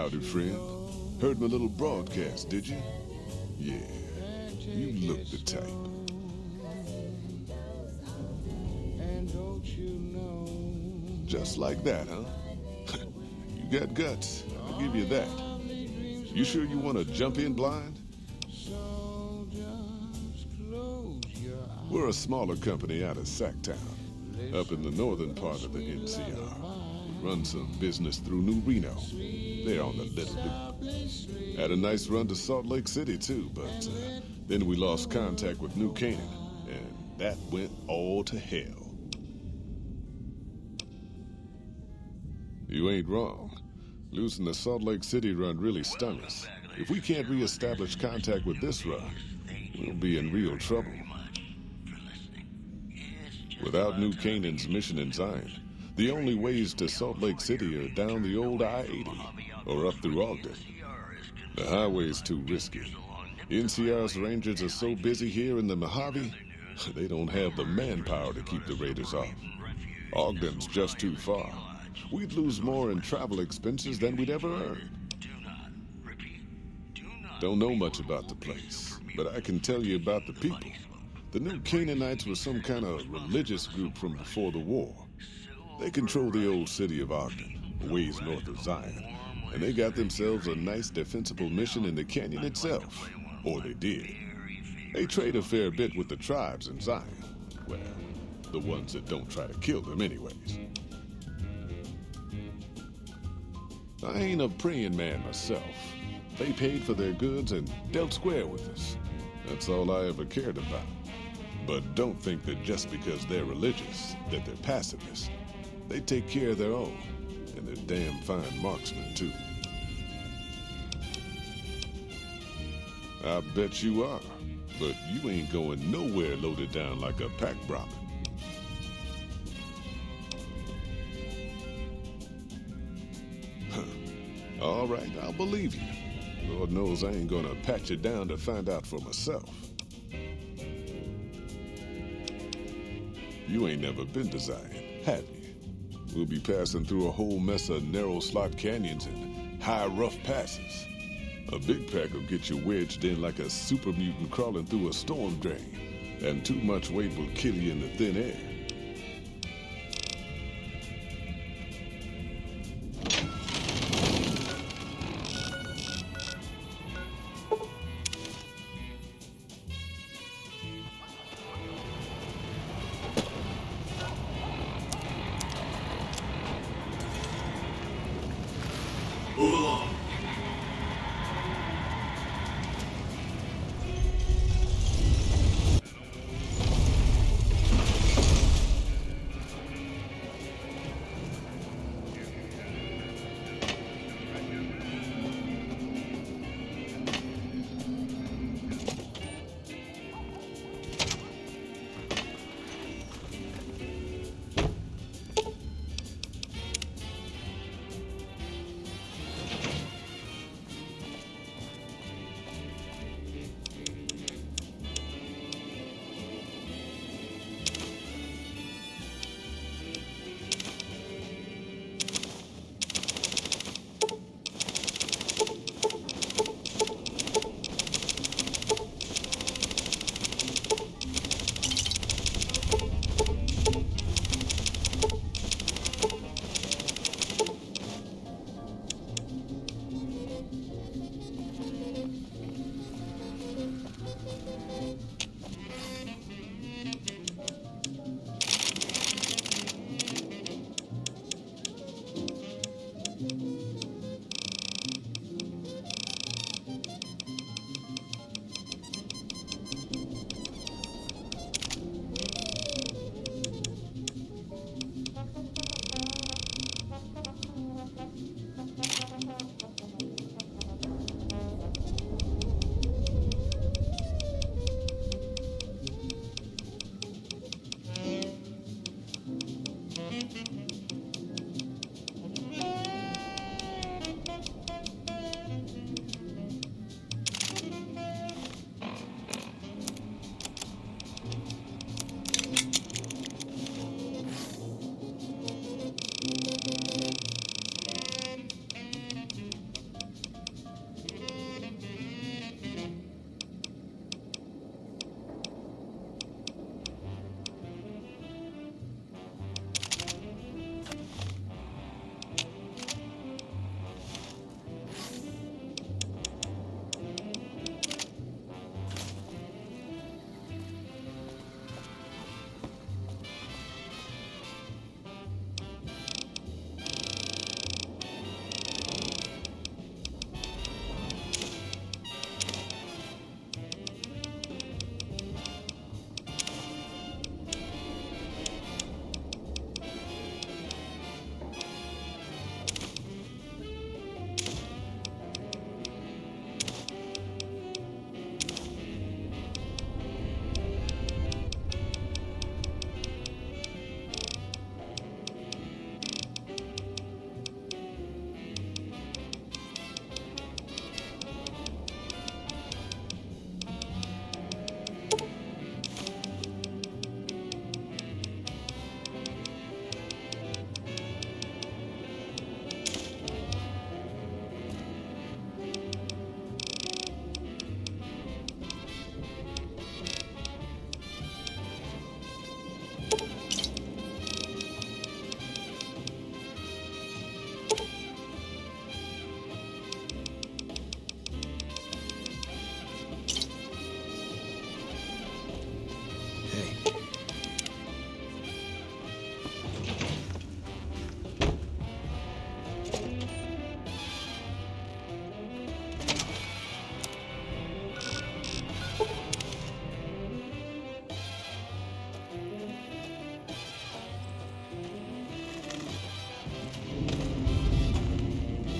Howdy, friend. Heard my little broadcast, did you? Yeah, you look the type. Just like that, huh? You got guts, I'll give you that. You sure you want to jump in blind? We're a smaller company out of Sacktown, up in the northern part of the NCR. Run some business through New Reno. They're on the little loop. Had a nice run to Salt Lake City too, but then we lost contact with New Canaan, and that went all to hell. You ain't wrong. Losing the Salt Lake City run really stung us. If we can't re-establish contact with this run, we'll be in real trouble. Without New Canaan's mission in Zion, the only ways to Salt Lake City are down the old I-80 or up through Ogden. The highway's too risky. NCR's rangers are so busy here in the Mojave, they don't have the manpower to keep the raiders off. Ogden's just too far. We'd lose more in travel expenses than we'd ever earn. Don't know much about the place, but I can tell you about the people. The New Canaanites were some kind of religious group from before the war. They control the old city of Ogden, a ways north of Zion, and they got themselves a nice defensible mission in the canyon itself. Or they did. They trade a fair bit with the tribes in Zion. Well, the ones that don't try to kill them anyways. I ain't a praying man myself. They paid for their goods and dealt square with us. That's all I ever cared about. But don't think that just because they're religious, that they're pacifists. They take care of their own, and they're damn fine marksmen, too. I bet you are, but you ain't going nowhere loaded down like a pack Brahmin. All right, I'll believe you. Lord knows I ain't gonna pat you down to find out for myself. You ain't never been to Zion, have you? We'll be passing through a whole mess of narrow slot canyons and high rough passes. A big pack will get you wedged in like a super mutant crawling through a storm drain, and too much weight will kill you in the thin air. Move along.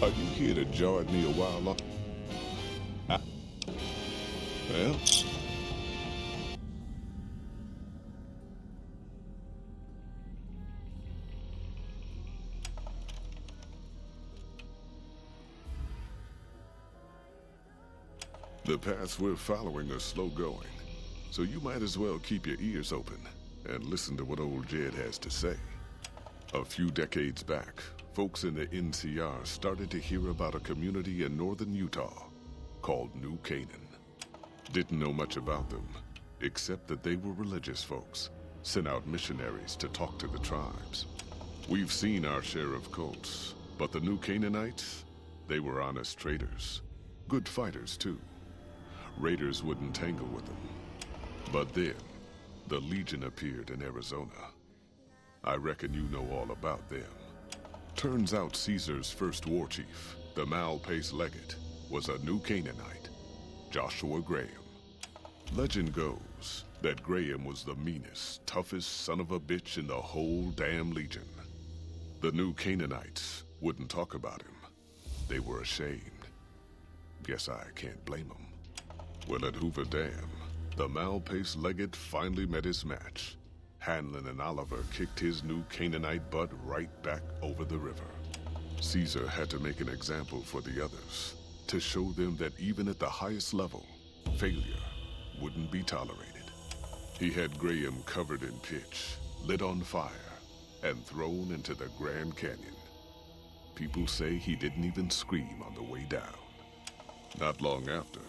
Are you here to jaw at me a while long? Ah. Well? The paths we're following are slow going, so you might as well keep your ears open and listen to what old Jed has to say. A few decades back, folks in the NCR started to hear about a community in northern Utah called New Canaan. Didn't know much about them, except that they were religious folks, sent out missionaries to talk to the tribes. We've seen our share of cults, but the New Canaanites, they were honest traders, good fighters too. Raiders wouldn't tangle with them. But then, the Legion appeared in Arizona. I reckon you know all about them. Turns out Caesar's first war chief, the Malpace Legate, was a New Canaanite, Joshua Graham. Legend goes that Graham was the meanest, toughest son of a bitch in the whole damn Legion. The New Canaanites wouldn't talk about him. They were ashamed. Guess I can't blame them. Well, at Hoover Dam, the Malpace Legate finally met his match. Hanlon and Oliver kicked his New Canaanite butt right back over the river. Caesar had to make an example for the others, to show them that even at the highest level, failure wouldn't be tolerated. He had Graham covered in pitch, lit on fire, and thrown into the Grand Canyon. People say he didn't even scream on the way down. Not long after,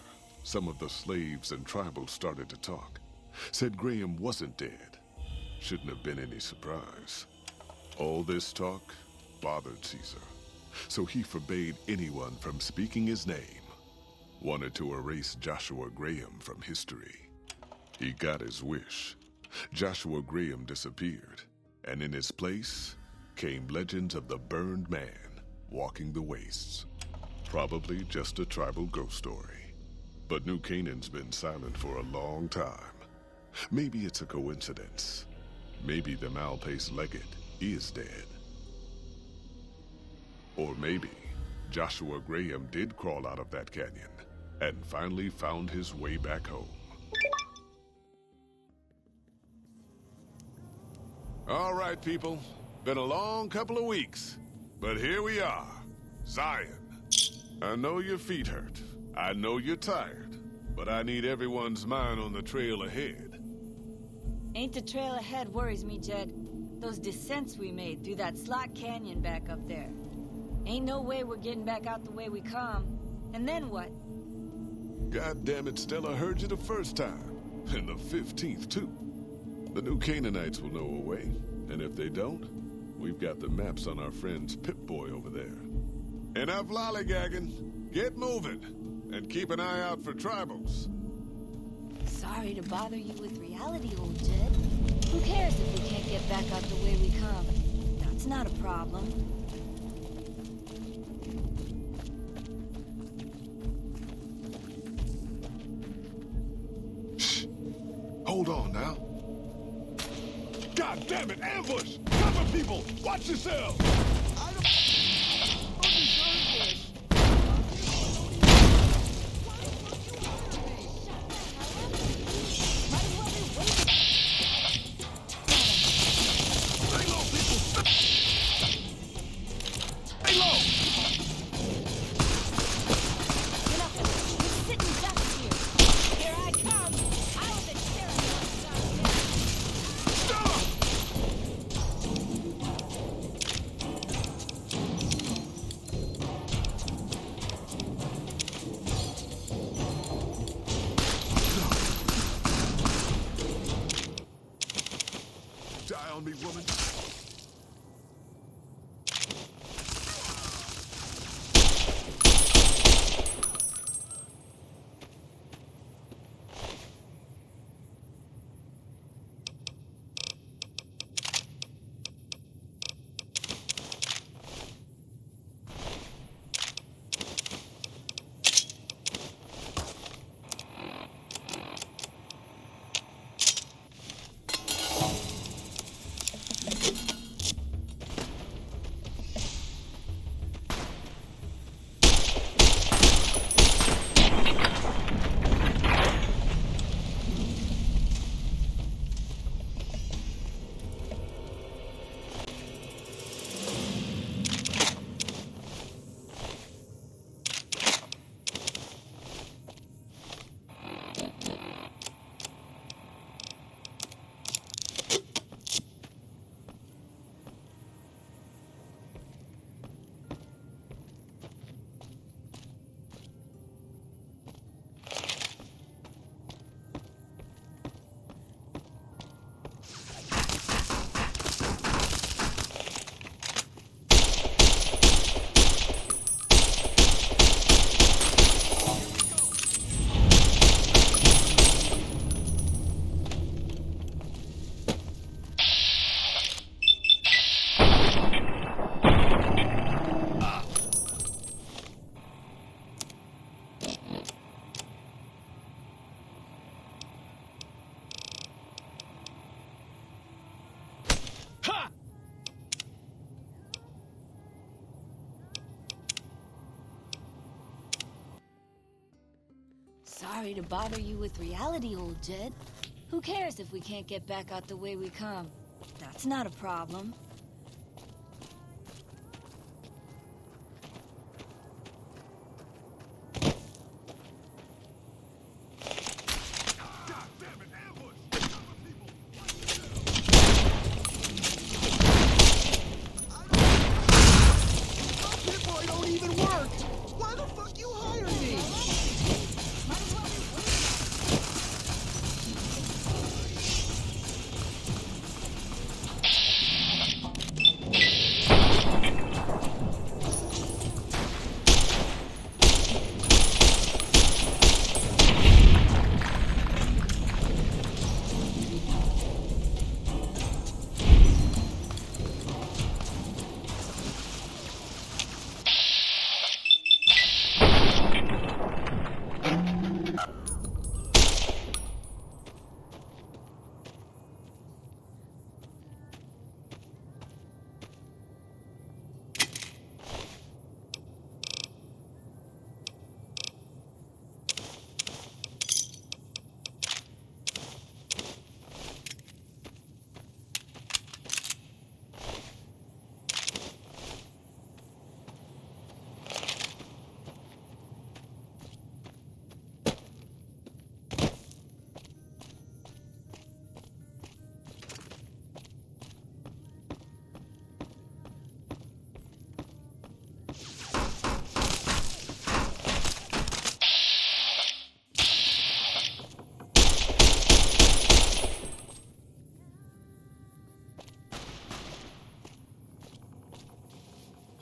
some of the slaves and tribals started to talk. Said Graham wasn't dead. Shouldn't have been any surprise. All this talk bothered Caesar, so he forbade anyone from speaking his name. Wanted to erase Joshua Graham from history. He got his wish. Joshua Graham disappeared, and in his place came legends of the burned man walking the wastes. Probably just a tribal ghost story. But New Canaan's been silent for a long time. Maybe it's a coincidence. Maybe the Malpace Legate is dead. Or maybe Joshua Graham did crawl out of that canyon and finally found his way back home. All right, people. Been a long couple of weeks, but here we are. Zion. I know your feet hurt. I know you're tired, but I need everyone's mind on the trail ahead. Ain't the trail ahead worries me, Jed. Those descents we made through that slot canyon back up there. Ain't no way we're getting back out the way we come. And then what? God damn it, Stella, heard you the first time. And the 15th, too. The New Canaanites will know a way. And if they don't, we've got the maps on our friend's Pip-Boy over there. Enough lollygagging. Get moving. And keep an eye out for tribals. Sorry to bother you with reality, old Jed. Who cares if we can't get back out the way we come? That's not a problem. Shh. Hold on now. God damn it, ambush! Cover people! Watch yourselves! I don't deserve this. Sorry to bother you with reality, old Jed. Who cares if we can't get back out the way we come? That's not a problem.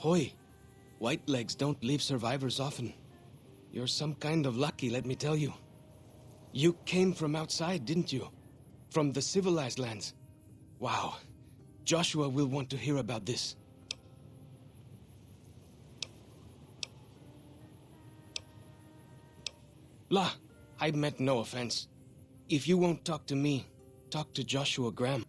Hoy, white legs don't leave survivors often. You're some kind of lucky, let me tell you. You came from outside, didn't you? From the civilized lands. Wow. Joshua will want to hear about this. La, I meant no offense. If you won't talk to me, talk to Joshua Graham.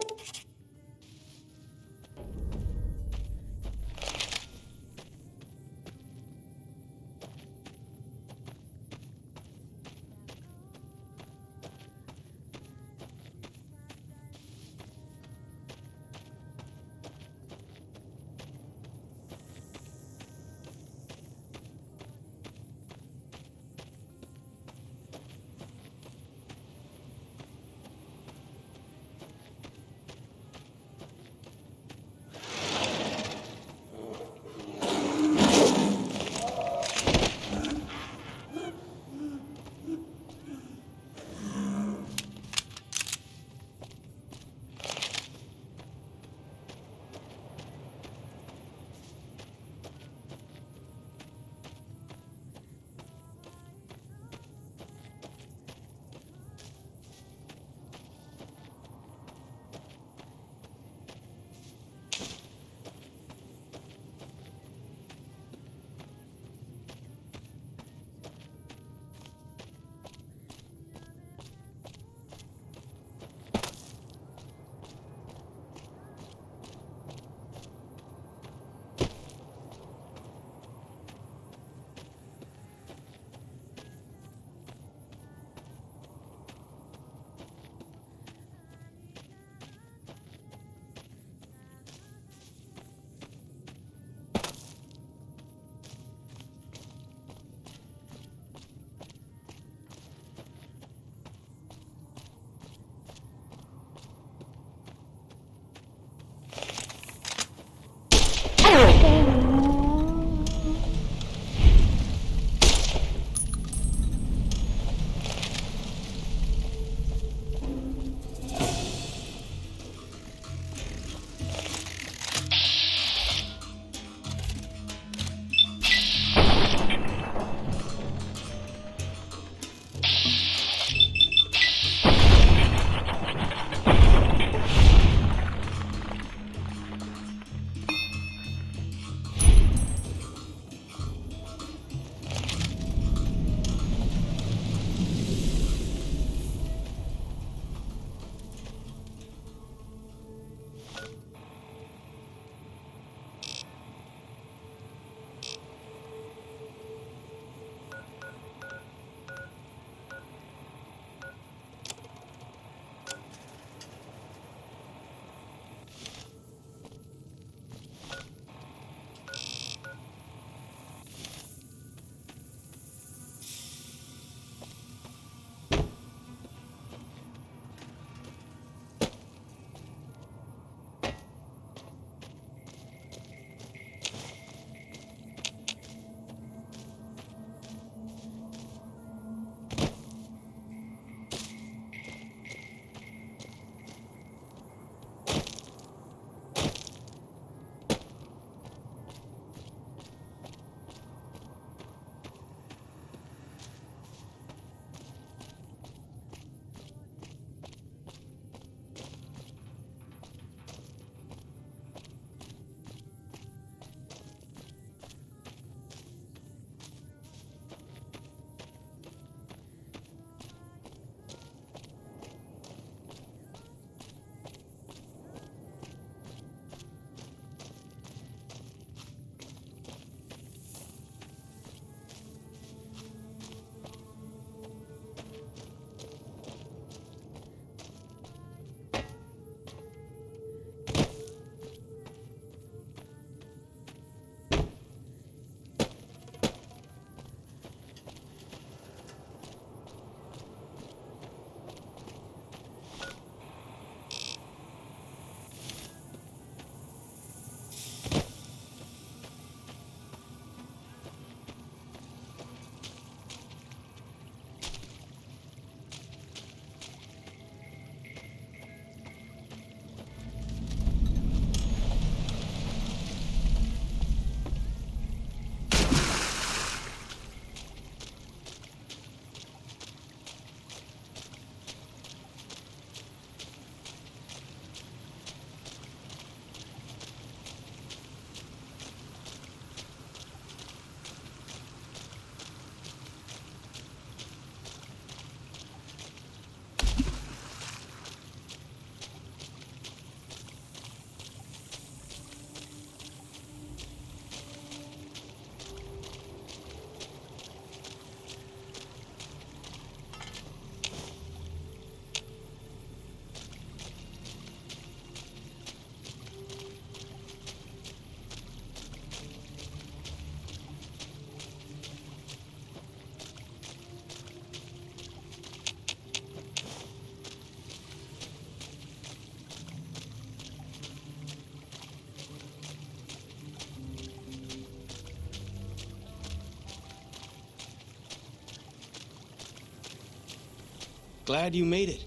Glad you made it.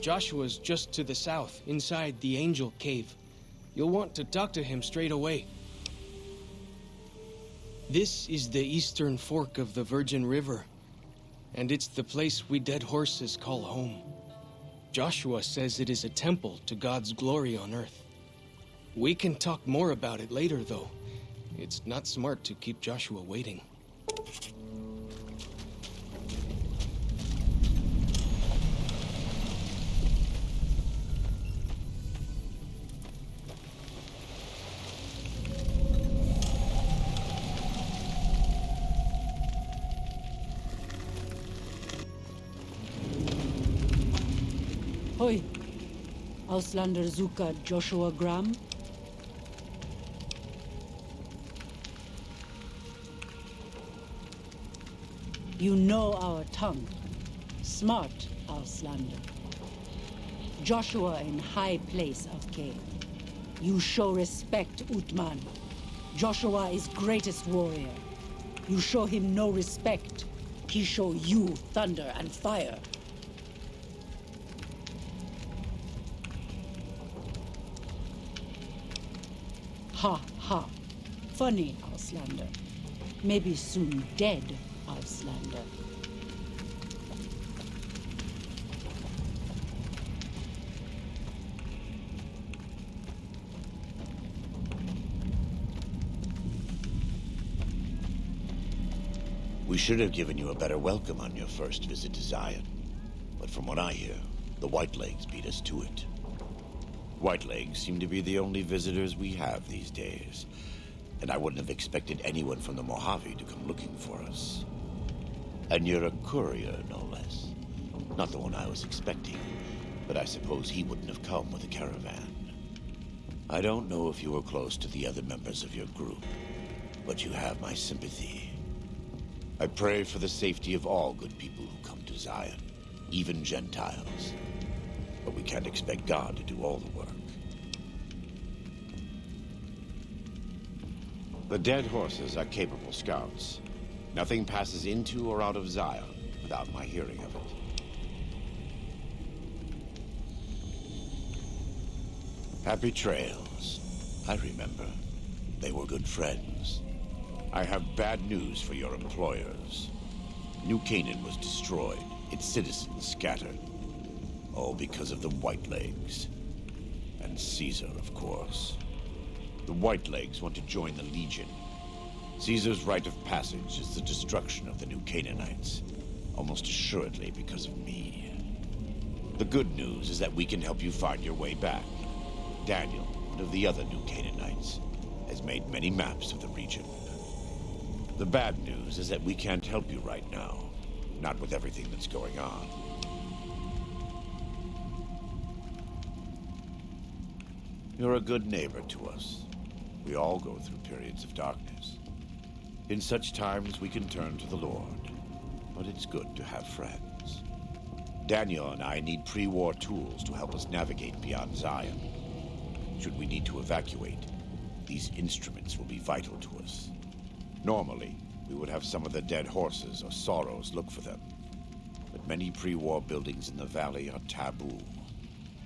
Joshua's just to the south, inside the Angel Cave. You'll want to talk to him straight away. This is the eastern fork of the Virgin River, and it's the place we dead horses call home. Joshua says it is a temple to God's glory on earth. We can talk more about it later, though. It's not smart to keep Joshua waiting. Hoi, Auslander Zuka Joshua Graham. You know our tongue. Smart, Auslander. Joshua in high place of cave. You show respect, Utman. Joshua is greatest warrior. You show him no respect. He show you thunder and fire. Ha ha. Funny, Auslander. Maybe soon dead, Auslander. We should have given you a better welcome on your first visit to Zion. But from what I hear, the Whitelegs beat us to it. Whitelegs seem to be the only visitors we have these days. And I wouldn't have expected anyone from the Mojave to come looking for us. And you're a courier, no less. Not the one I was expecting, but I suppose he wouldn't have come with a caravan. I don't know if you were close to the other members of your group, but you have my sympathy. I pray for the safety of all good people who come to Zion, even Gentiles. But we can't expect God to do all the work. The dead horses are capable scouts. Nothing passes into or out of Zion without my hearing of it. Happy trails. I remember. They were good friends. I have bad news for your employers. New Canaan was destroyed, its citizens scattered. All because of the Whitelegs. And Caesar, of course. The Whitelegs want to join the Legion. Caesar's rite of passage is the destruction of the New Canaanites. Almost assuredly because of me. The good news is that we can help you find your way back. Daniel, one of the other New Canaanites, has made many maps of the region. The bad news is that we can't help you right now. Not with everything that's going on. You're a good neighbor to us. We all go through periods of darkness. In such times, we can turn to the Lord. But it's good to have friends. Daniel and I need pre-war tools to help us navigate beyond Zion. Should we need to evacuate, these instruments will be vital to us. Normally, we would have some of the dead horses or sorrows look for them. But many pre-war buildings in the valley are taboo.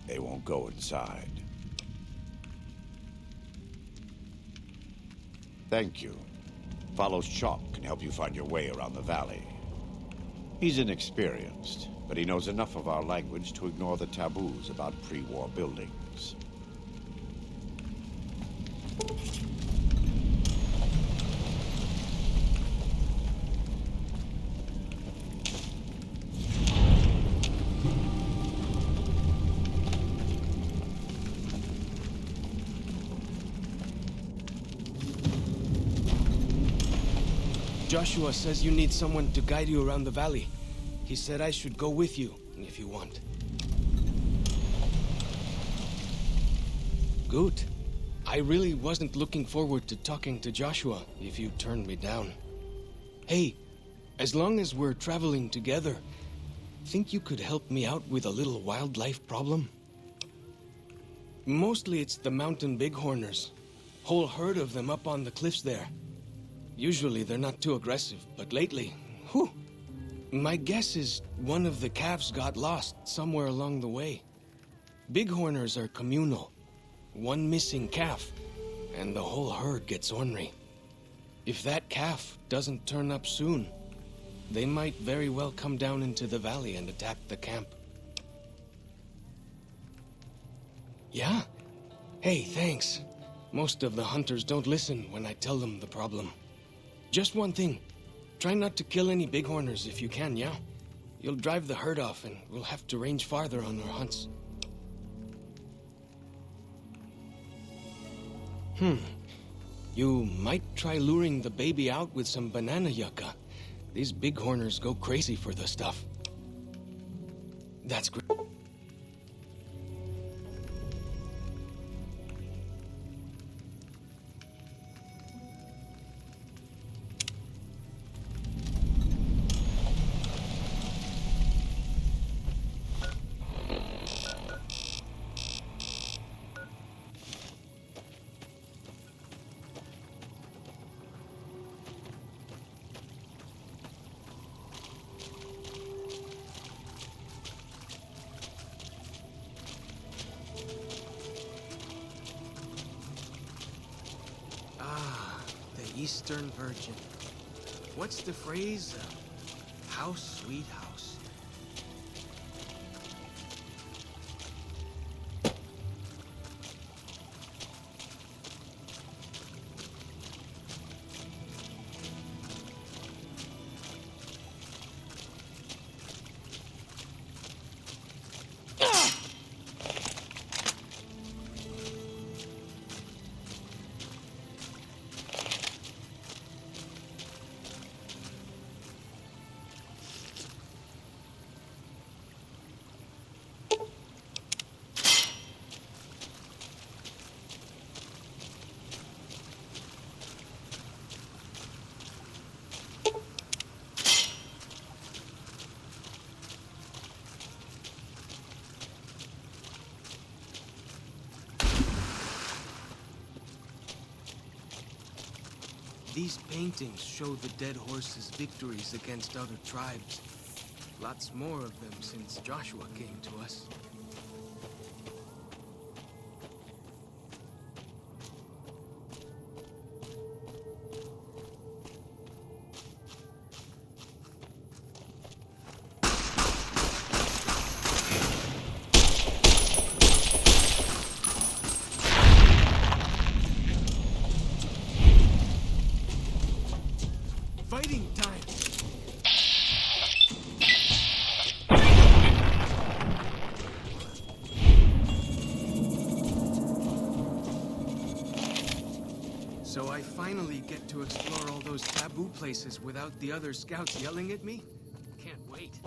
They won't go inside. Thank you. Follows Chalk can help you find your way around the valley. He's inexperienced, but he knows enough of our language to ignore the taboos about pre-war buildings. Joshua says you need someone to guide you around the valley. He said I should go with you, if you want. Good. I really wasn't looking forward to talking to Joshua if you turned me down. Hey, as long as we're traveling together, think you could help me out with a little wildlife problem? Mostly it's the mountain bighorners. Whole herd of them up on the cliffs there. Usually they're not too aggressive, but lately, whew, My guess is one of the calves got lost somewhere along the way. Bighorners are communal. One missing calf, and the whole herd gets ornery. If that calf doesn't turn up soon, they might very well come down into the valley and attack the camp. Yeah? Hey, thanks. Most of the hunters don't listen when I tell them the problem. Just one thing. Try not to kill any bighorners if you can, yeah? You'll drive the herd off and we'll have to range farther on our hunts. You might try luring the baby out with some banana yucca. These bighorners go crazy for the stuff. That's great. Eastern Virgin. What's the phrase? House, sweet house. These paintings show the dead horse's victories against other tribes. Lots more of them since Joshua came to us. Fighting time! So I finally get to explore all those taboo places without the other scouts yelling at me? Can't wait.